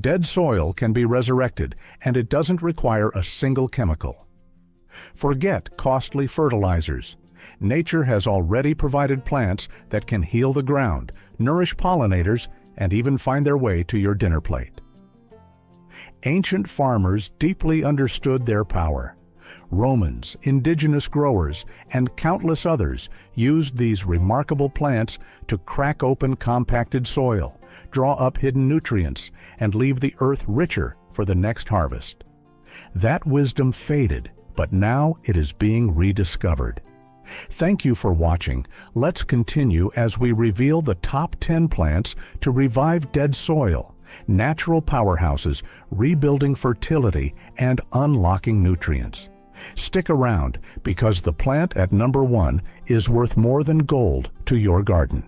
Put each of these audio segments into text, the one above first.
Dead soil can be resurrected, and it doesn't require a single chemical. Forget costly fertilizers. Nature has already provided plants that can heal the ground, nourish pollinators, and even find their way to your dinner plate. Ancient farmers deeply understood their power. Romans, indigenous growers, and countless others used these remarkable plants to crack open compacted soil, draw up hidden nutrients, and leave the earth richer for the next harvest. That wisdom faded, but now it is being rediscovered. Thank you for watching. Let's continue as we reveal the top 10 plants to revive dead soil, natural powerhouses, rebuilding fertility, and unlocking nutrients. Stick around, because the plant at number 1 is worth more than gold to your garden.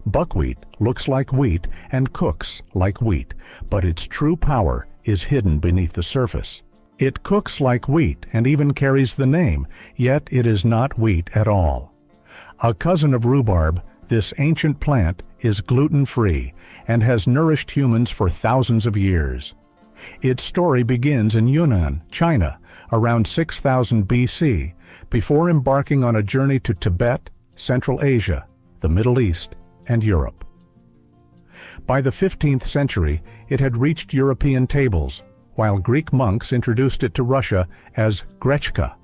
Buckwheat looks like wheat and cooks like wheat, but its true power is hidden beneath the surface. It cooks like wheat and even carries the name, yet it is not wheat at all. A cousin of rhubarb, this ancient plant is gluten-free and has nourished humans for thousands of years. Its story begins in Yunnan, China, around 6000 BC, before embarking on a journey to Tibet, Central Asia, the Middle East, and Europe. By the 15th century, it had reached European tables, while Greek monks introduced it to Russia as Grechka.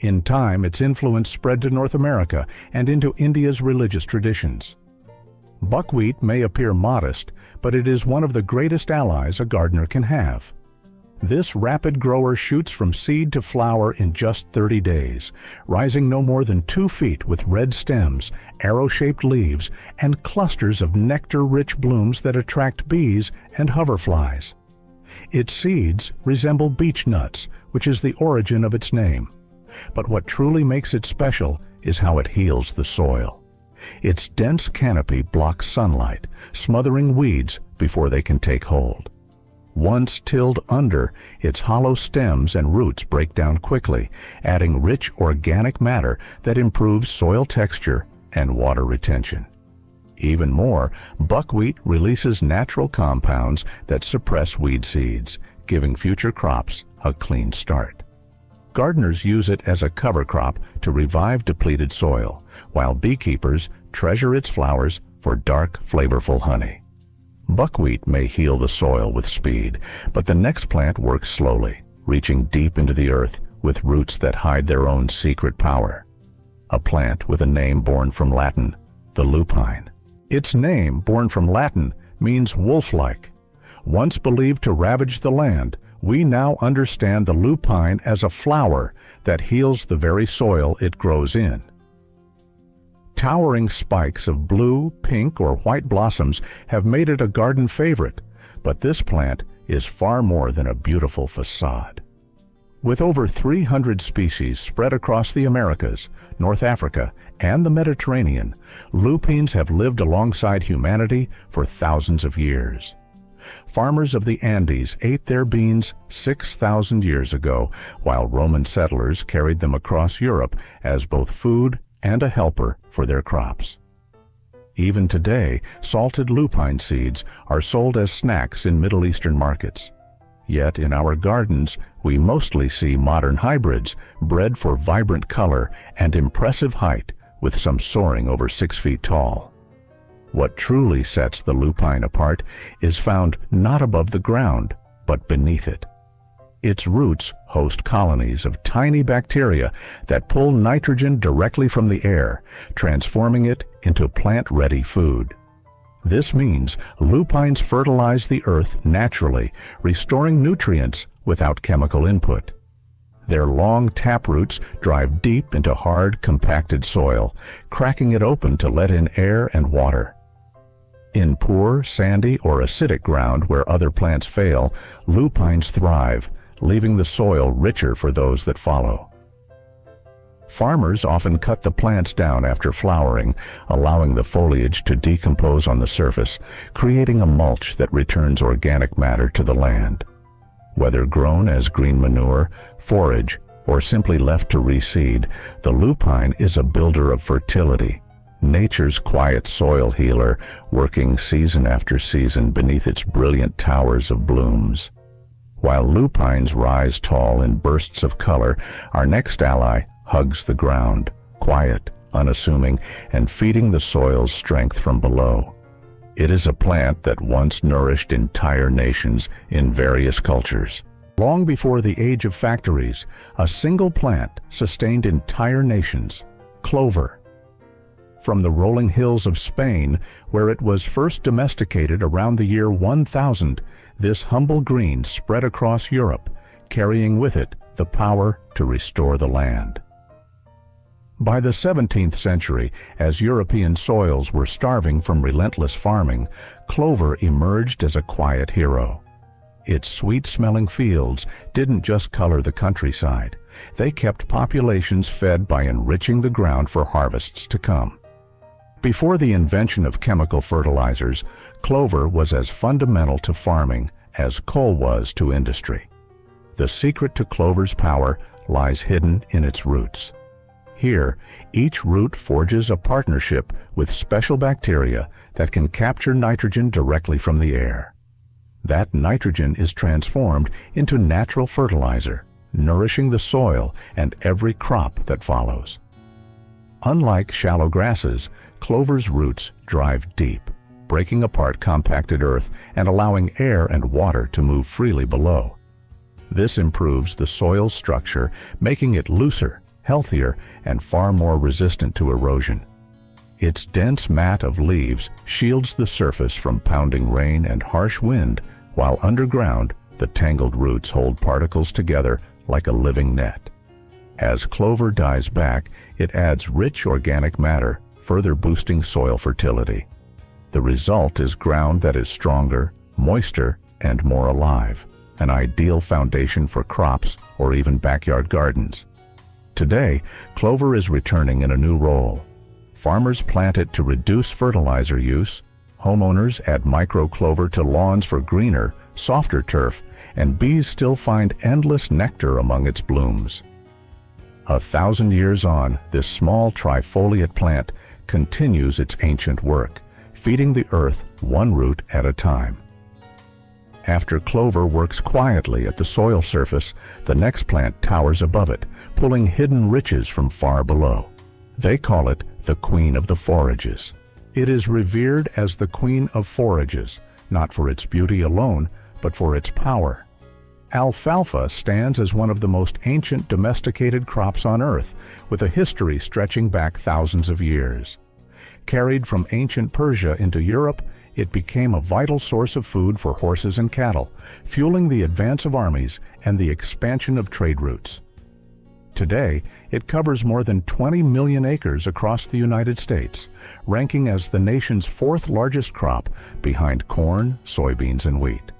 In time, its influence spread to North America and into India's religious traditions. Buckwheat may appear modest, but it is one of the greatest allies a gardener can have. This rapid grower shoots from seed to flower in just 30 days, rising no more than 2 feet with red stems, arrow-shaped leaves, and clusters of nectar-rich blooms that attract bees and hoverflies. Its seeds resemble beech nuts, which is the origin of its name. But what truly makes it special is how it heals the soil. Its dense canopy blocks sunlight, smothering weeds before they can take hold. Once tilled under, its hollow stems and roots break down quickly, adding rich organic matter that improves soil texture and water retention. Even more, buckwheat releases natural compounds that suppress weed seeds, giving future crops a clean start. Gardeners use it as a cover crop to revive depleted soil, while beekeepers treasure its flowers for dark, flavorful honey. Buckwheat may heal the soil with speed, but the next plant works slowly, reaching deep into the earth with roots that hide their own secret power. A plant with a name born from Latin, the lupine. Its name, born from Latin, means wolf-like. Once believed to ravage the land, we now understand the lupine as a flower that heals the very soil it grows in. Towering spikes of blue, pink, or white blossoms have made it a garden favorite, but this plant is far more than a beautiful facade. With over 300 species spread across the Americas, North Africa, and the Mediterranean, lupines have lived alongside humanity for thousands of years. Farmers of the Andes ate their beans 6,000 years ago, while Roman settlers carried them across Europe as both food and a helper for their crops. Even today, salted lupine seeds are sold as snacks in Middle Eastern markets. Yet in our gardens, we mostly see modern hybrids bred for vibrant color and impressive height, with some soaring over 6 feet tall. What truly sets the lupine apart is found not above the ground, but beneath it. Its roots host colonies of tiny bacteria that pull nitrogen directly from the air, transforming it into plant-ready food. This means lupines fertilize the earth naturally, restoring nutrients without chemical input. Their long taproots drive deep into hard, compacted soil, cracking it open to let in air and water. In poor, sandy, or acidic ground where other plants fail, lupines thrive, leaving the soil richer for those that follow. Farmers often cut the plants down after flowering, allowing the foliage to decompose on the surface, creating a mulch that returns organic matter to the land. Whether grown as green manure, forage, or simply left to reseed, the lupine is a builder of fertility, nature's quiet soil healer, working season after season beneath its brilliant towers of blooms. While lupines rise tall in bursts of color, our next ally hugs the ground, quiet, unassuming, and feeding the soil's strength from below. It is a plant that once nourished entire nations in various cultures. Long before the age of factories, a single plant sustained entire nations: clover. From the rolling hills of Spain, where it was first domesticated around the year 1000, this humble green spread across Europe, carrying with it the power to restore the land. By the 17th century, as European soils were starving from relentless farming, clover emerged as a quiet hero. Its sweet-smelling fields didn't just color the countryside. They kept populations fed by enriching the ground for harvests to come. Before the invention of chemical fertilizers, clover was as fundamental to farming as coal was to industry. The secret to clover's power lies hidden in its roots. Here, each root forges a partnership with special bacteria that can capture nitrogen directly from the air. That nitrogen is transformed into natural fertilizer, nourishing the soil and every crop that follows. Unlike shallow grasses, clover's roots drive deep, breaking apart compacted earth and allowing air and water to move freely below. This improves the soil's structure, making it looser, healthier, and far more resistant to erosion. Its dense mat of leaves shields the surface from pounding rain and harsh wind, while underground, the tangled roots hold particles together like a living net. As clover dies back, it adds rich organic matter, further boosting soil fertility. The result is ground that is stronger, moister, and more alive, an ideal foundation for crops or even backyard gardens. Today, clover is returning in a new role. Farmers plant it to reduce fertilizer use, homeowners add micro-clover to lawns for greener, softer turf, and bees still find endless nectar among its blooms. 1,000 years on, this small trifoliate plant continues its ancient work, feeding the earth one root at a time. After clover works quietly at the soil surface, the next plant towers above it, pulling hidden riches from far below. They call it the Queen of the Forages. It is revered as the Queen of Forages, not for its beauty alone, but for its power. Alfalfa stands as one of the most ancient domesticated crops on Earth, with a history stretching back thousands of years. Carried from ancient Persia into Europe, it became a vital source of food for horses and cattle, fueling the advance of armies and the expansion of trade routes. Today, it covers more than 20 million acres across the United States, ranking as the nation's fourth largest crop behind corn, soybeans, and wheat.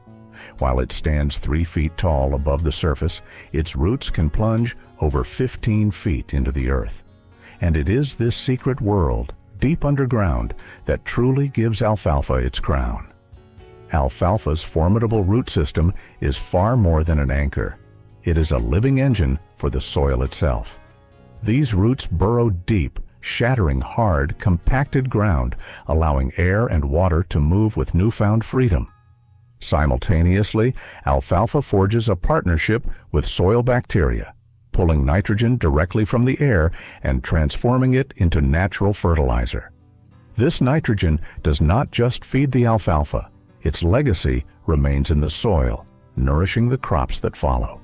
While it stands 3 feet tall above the surface, its roots can plunge over 15 feet into the earth. And it is this secret world, deep underground, that truly gives alfalfa its crown. Alfalfa's formidable root system is far more than an anchor. It is a living engine for the soil itself. These roots burrow deep, shattering hard, compacted ground, allowing air and water to move with newfound freedom. Simultaneously, alfalfa forges a partnership with soil bacteria, pulling nitrogen directly from the air and transforming it into natural fertilizer. This nitrogen does not just feed the alfalfa. Its legacy remains in the soil, nourishing the crops that follow.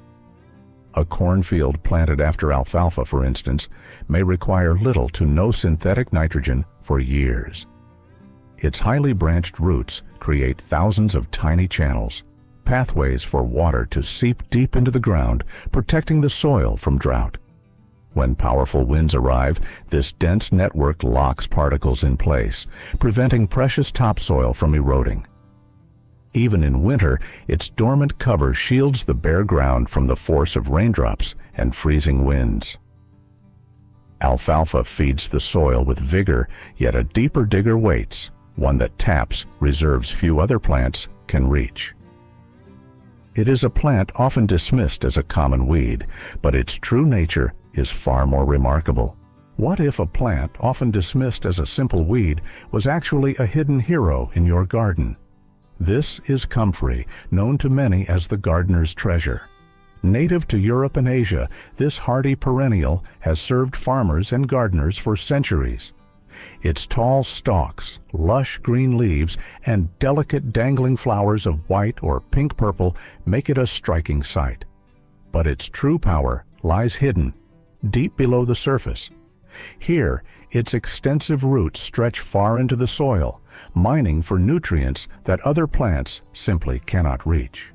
A cornfield planted after alfalfa, for instance, may require little to no synthetic nitrogen for years. Its highly branched roots create thousands of tiny channels, pathways for water to seep deep into the ground, protecting the soil from drought. When powerful winds arrive, this dense network locks particles in place, preventing precious topsoil from eroding. Even in winter, its dormant cover shields the bare ground from the force of raindrops and freezing winds. Alfalfa feeds the soil with vigor, yet a deeper digger waits, one that taps reserves few other plants can reach. It is a plant often dismissed as a common weed, but its true nature is far more remarkable. What if a plant, often dismissed as a simple weed, was actually a hidden hero in your garden? This is comfrey, known to many as the gardener's treasure. Native to Europe and Asia, this hardy perennial has served farmers and gardeners for centuries. Its tall stalks, lush green leaves, and delicate dangling flowers of white or pink-purple make it a striking sight. But its true power lies hidden, deep below the surface. Here, its extensive roots stretch far into the soil, mining for nutrients that other plants simply cannot reach.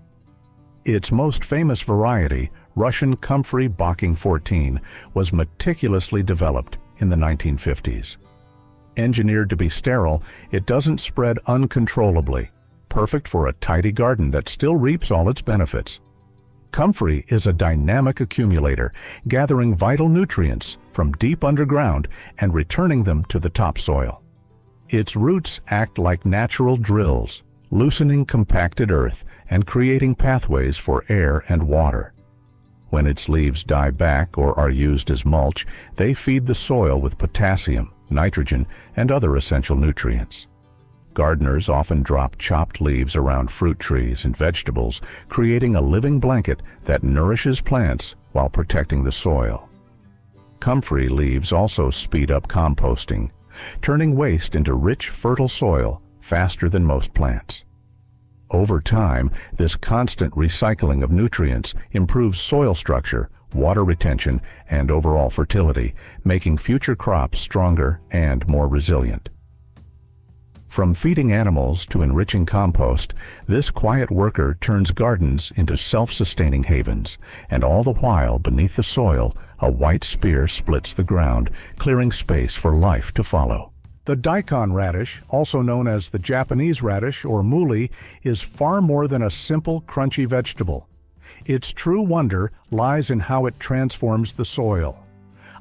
Its most famous variety, Russian Comfrey Bocking 14, was meticulously developed in the 1950s. Engineered to be sterile, it doesn't spread uncontrollably, perfect for a tidy garden that still reaps all its benefits. Comfrey is a dynamic accumulator, gathering vital nutrients from deep underground and returning them to the topsoil. Its roots act like natural drills, loosening compacted earth and creating pathways for air and water. When its leaves die back or are used as mulch, they feed the soil with potassium, nitrogen, and other essential nutrients. Gardeners often drop chopped leaves around fruit trees and vegetables, creating a living blanket that nourishes plants while protecting the soil. Comfrey leaves also speed up composting, turning waste into rich, fertile soil faster than most plants. Over time, this constant recycling of nutrients improves soil structure, water retention, and overall fertility, making future crops stronger and more resilient. From feeding animals to enriching compost, this quiet worker turns gardens into self-sustaining havens, and all the while, beneath the soil, a white spear splits the ground, clearing space for life to follow. The daikon radish, also known as the Japanese radish or muli, is far more than a simple, crunchy vegetable. Its true wonder lies in how it transforms the soil.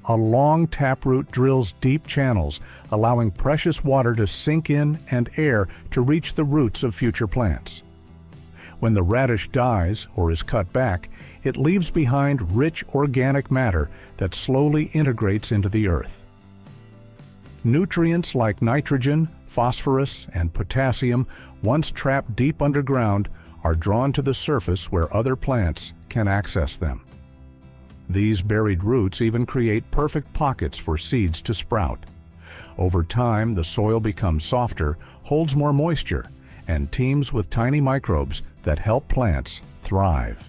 A long taproot drills deep channels, allowing precious water to sink in and air to reach the roots of future plants. When the radish dies or is cut back, it leaves behind rich organic matter that slowly integrates into the earth. Nutrients like nitrogen, phosphorus, and potassium, once trapped deep underground, are drawn to the surface where other plants can access them. These buried roots even create perfect pockets for seeds to sprout. Over time, the soil becomes softer, holds more moisture, and teems with tiny microbes that help plants thrive.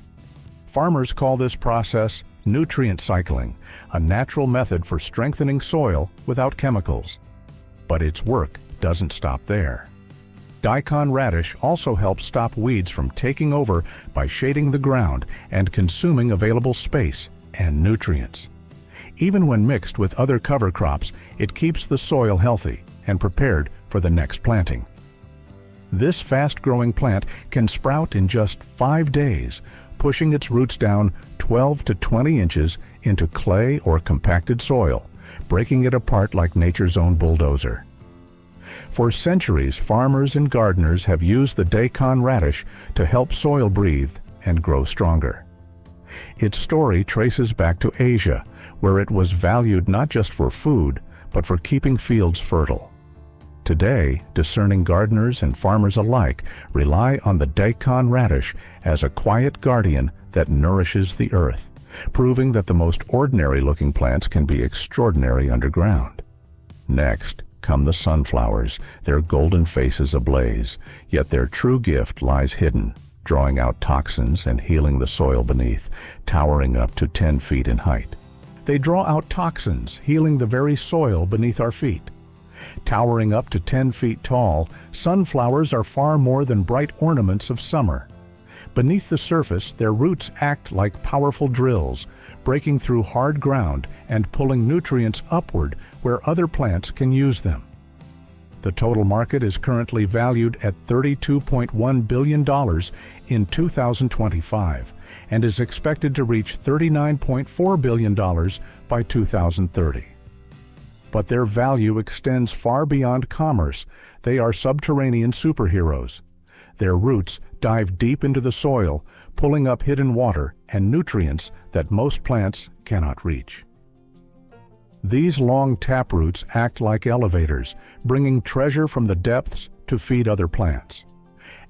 Farmers call this process nutrient cycling, a natural method for strengthening soil without chemicals. But its work doesn't stop there. Daikon radish also helps stop weeds from taking over by shading the ground and consuming available space and nutrients. Even when mixed with other cover crops, it keeps the soil healthy and prepared for the next planting. This fast-growing plant can sprout in just 5 days, pushing its roots down 12 to 20 inches into clay or compacted soil, breaking it apart like nature's own bulldozer. For centuries, farmers and gardeners have used the daikon radish to help soil breathe and grow stronger. Its story traces back to Asia, where it was valued not just for food, but for keeping fields fertile. Today, discerning gardeners and farmers alike rely on the daikon radish as a quiet guardian that nourishes the earth, proving that the most ordinary-looking plants can be extraordinary underground. Next come the sunflowers, their golden faces ablaze, yet their true gift lies hidden, drawing out toxins and healing the soil beneath, towering up to 10 feet in height. They draw out toxins, healing the very soil beneath our feet. Towering up to 10 feet tall, sunflowers are far more than bright ornaments of summer. Beneath the surface, their roots act like powerful drills, breaking through hard ground and pulling nutrients upward where other plants can use them. The total market is currently valued at $32.1 billion in 2025 and is expected to reach $39.4 billion by 2030. But their value extends far beyond commerce. They are subterranean superheroes. Their roots dive deep into the soil, pulling up hidden water and nutrients that most plants cannot reach. These long taproots act like elevators, bringing treasure from the depths to feed other plants.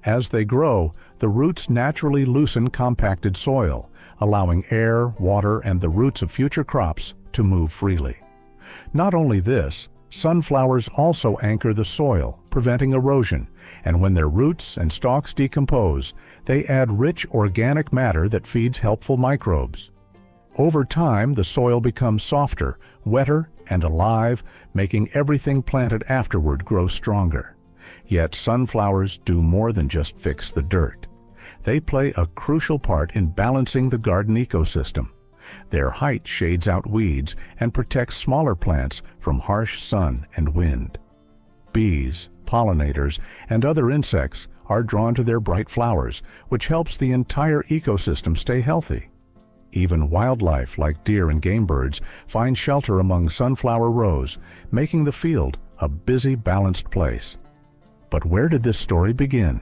As they grow, the roots naturally loosen compacted soil, allowing air, water, and the roots of future crops to move freely. Not only this, sunflowers also anchor the soil, preventing erosion, and when their roots and stalks decompose, they add rich organic matter that feeds helpful microbes. Over time, the soil becomes softer, wetter, and alive, making everything planted afterward grow stronger. Yet sunflowers do more than just fix the dirt. They play a crucial part in balancing the garden ecosystem. Their height shades out weeds and protects smaller plants from harsh sun and wind. Bees, pollinators, and other insects are drawn to their bright flowers, which helps the entire ecosystem stay healthy. Even wildlife like deer and game birds find shelter among sunflower rows, making the field a busy, balanced place. But where did this story begin?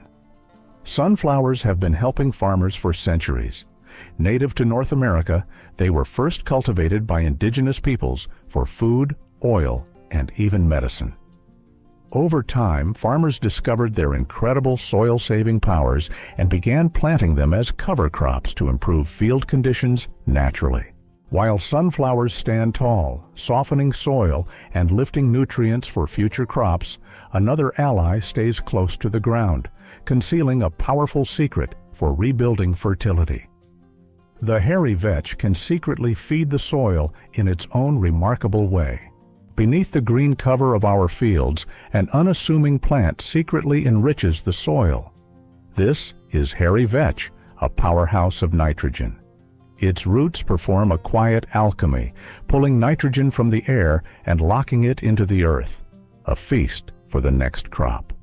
Sunflowers have been helping farmers for centuries. Native to North America, they were first cultivated by indigenous peoples for food, oil, and even medicine. Over time, farmers discovered their incredible soil-saving powers and began planting them as cover crops to improve field conditions naturally. While sunflowers stand tall, softening soil and lifting nutrients for future crops, another ally stays close to the ground, concealing a powerful secret for rebuilding fertility. The hairy vetch can secretly feed the soil in its own remarkable way. Beneath the green cover of our fields, an unassuming plant secretly enriches the soil. This is hairy vetch, a powerhouse of nitrogen. Its roots perform a quiet alchemy, pulling nitrogen from the air and locking it into the earth, a feast for the next crop.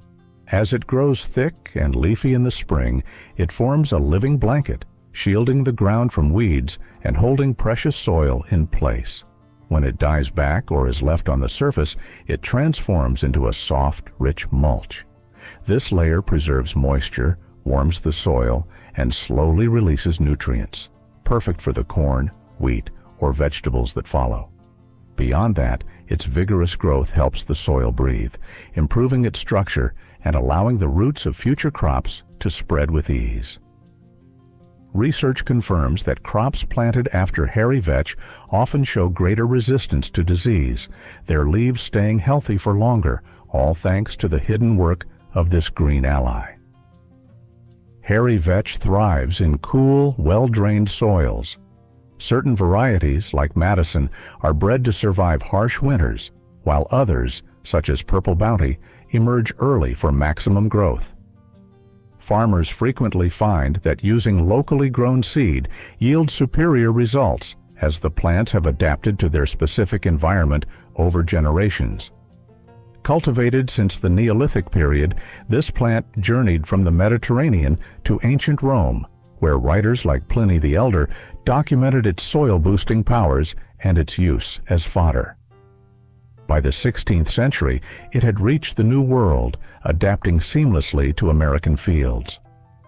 As it grows thick and leafy in the spring, it forms a living blanket, shielding the ground from weeds and holding precious soil in place. When it dies back or is left on the surface, it transforms into a soft, rich mulch. This layer preserves moisture, warms the soil, and slowly releases nutrients, perfect for the corn, wheat, or vegetables that follow. Beyond that, its vigorous growth helps the soil breathe, improving its structure and allowing the roots of future crops to spread with ease. Research confirms that crops planted after hairy vetch often show greater resistance to disease, their leaves staying healthy for longer, all thanks to the hidden work of this green ally. Hairy vetch thrives in cool, well-drained soils. Certain varieties, like Madison, are bred to survive harsh winters, while others, such as Purple Bounty, emerge early for maximum growth. Farmers frequently find that using locally grown seed yields superior results, as the plants have adapted to their specific environment over generations. Cultivated since the Neolithic period, this plant journeyed from the Mediterranean to ancient Rome, where writers like Pliny the Elder documented its soil-boosting powers and its use as fodder. By the 16th century, it had reached the New World, adapting seamlessly to American fields.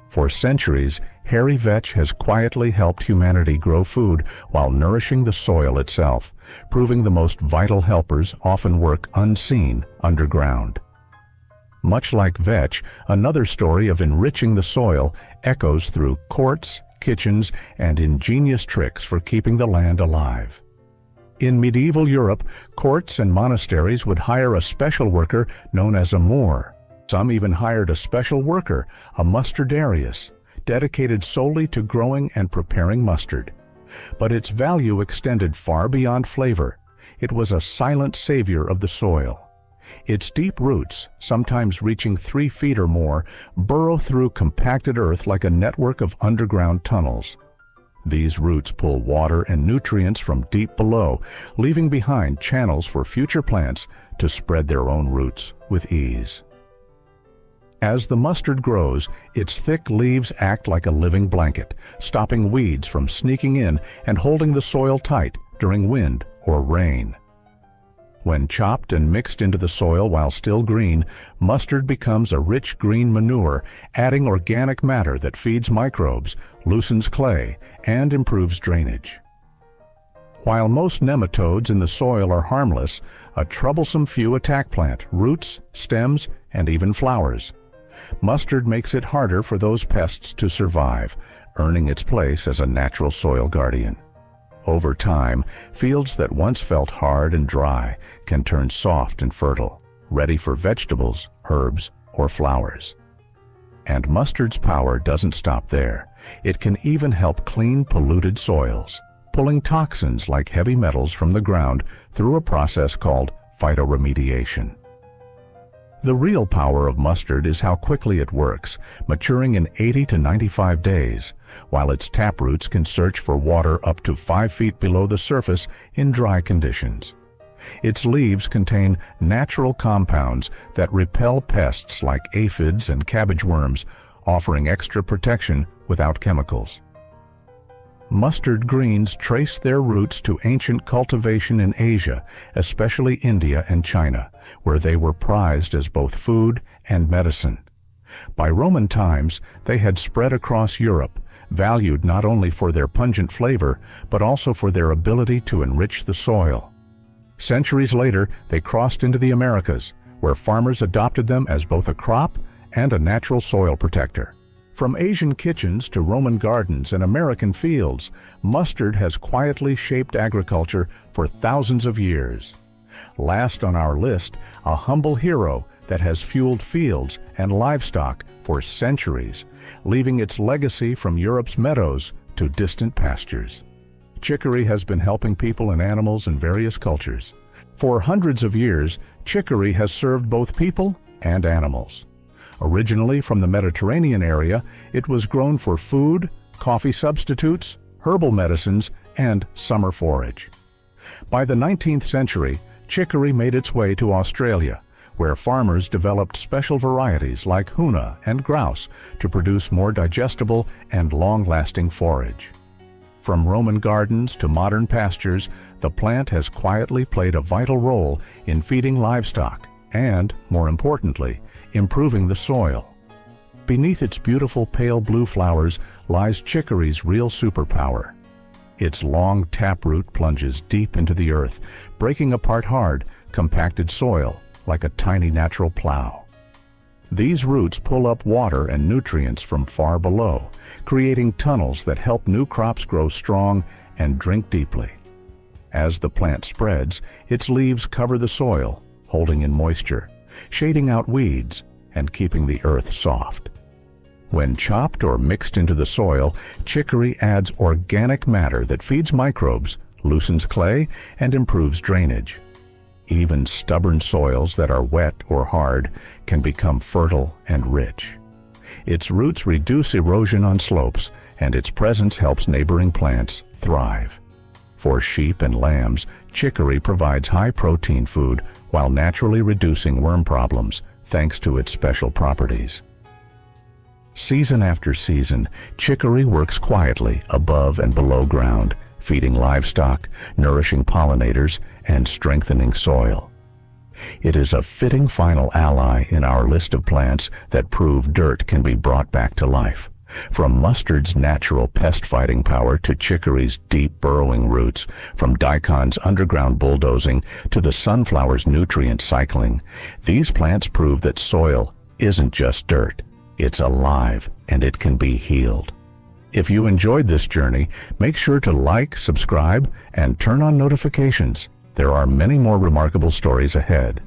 For centuries, hairy vetch has quietly helped humanity grow food while nourishing the soil itself, proving the most vital helpers often work unseen underground. Much like vetch, another story of enriching the soil echoes through courts, kitchens, and ingenious tricks for keeping the land alive. In medieval Europe, courts and monasteries would hire a special worker known as a Moor. Some even hired a special worker, a mustardarius, dedicated solely to growing and preparing mustard. But its value extended far beyond flavor. It was a silent savior of the soil. Its deep roots, sometimes reaching 3 feet or more, burrow through compacted earth like a network of underground tunnels. These roots pull water and nutrients from deep below, leaving behind channels for future plants to spread their own roots with ease. As the mustard grows, its thick leaves act like a living blanket, stopping weeds from sneaking in and holding the soil tight during wind or rain. When chopped and mixed into the soil while still green, mustard becomes a rich green manure, adding organic matter that feeds microbes, loosens clay, and improves drainage. While most nematodes in the soil are harmless, a troublesome few attack plant roots, stems, and even flowers. Mustard makes it harder for those pests to survive, earning its place as a natural soil guardian. Over time, fields that once felt hard and dry can turn soft and fertile, ready for vegetables, herbs, or flowers. And mustard's power doesn't stop there. It can even help clean polluted soils, pulling toxins like heavy metals from the ground through a process called phytoremediation. The real power of mustard is how quickly it works, maturing in 80 to 95 days, while its taproots can search for water up to 5 feet below the surface in dry conditions. Its leaves contain natural compounds that repel pests like aphids and cabbage worms, offering extra protection without chemicals. Mustard greens trace their roots to ancient cultivation in Asia, especially India and China, where they were prized as both food and medicine. By Roman times, they had spread across Europe, valued not only for their pungent flavor, but also for their ability to enrich the soil. Centuries later, they crossed into the Americas, where farmers adopted them as both a crop and a natural soil protector. From Asian kitchens to Roman gardens and American fields, mustard has quietly shaped agriculture for thousands of years. Last on our list, a humble hero that has fueled fields and livestock for centuries, leaving its legacy from Europe's meadows to distant pastures. Chicory has been helping people and animals in various cultures. For hundreds of years, chicory has served both people and animals. Originally from the Mediterranean area, it was grown for food, coffee substitutes, herbal medicines, and summer forage. By the 19th century, chicory made its way to Australia, where farmers developed special varieties like Hoona and grouse to produce more digestible and long-lasting forage. From Roman gardens to modern pastures, the plant has quietly played a vital role in feeding livestock and, more importantly, improving the soil. Beneath its beautiful pale blue flowers lies chicory's real superpower. Its long taproot plunges deep into the earth, breaking apart hard, compacted soil like a tiny natural plow. These roots pull up water and nutrients from far below, creating tunnels that help new crops grow strong and drink deeply. As the plant spreads, its leaves cover the soil, holding in moisture, shading out weeds, and keeping the earth soft. When chopped or mixed into the soil, chicory adds organic matter that feeds microbes, loosens clay, and improves drainage. Even stubborn soils that are wet or hard can become fertile and rich. Its roots reduce erosion on slopes, and its presence helps neighboring plants thrive. For sheep and lambs, chicory provides high-protein food while naturally reducing worm problems, thanks to its special properties. Season after season, chicory works quietly above and below ground, feeding livestock, nourishing pollinators, and strengthening soil. It is a fitting final ally in our list of plants that prove dirt can be brought back to life. From mustard's natural pest-fighting power to chicory's deep burrowing roots, from daikon's underground bulldozing to the sunflower's nutrient cycling, these plants prove that soil isn't just dirt. It's alive, and it can be healed. If you enjoyed this journey, make sure to like, subscribe, and turn on notifications. There are many more remarkable stories ahead.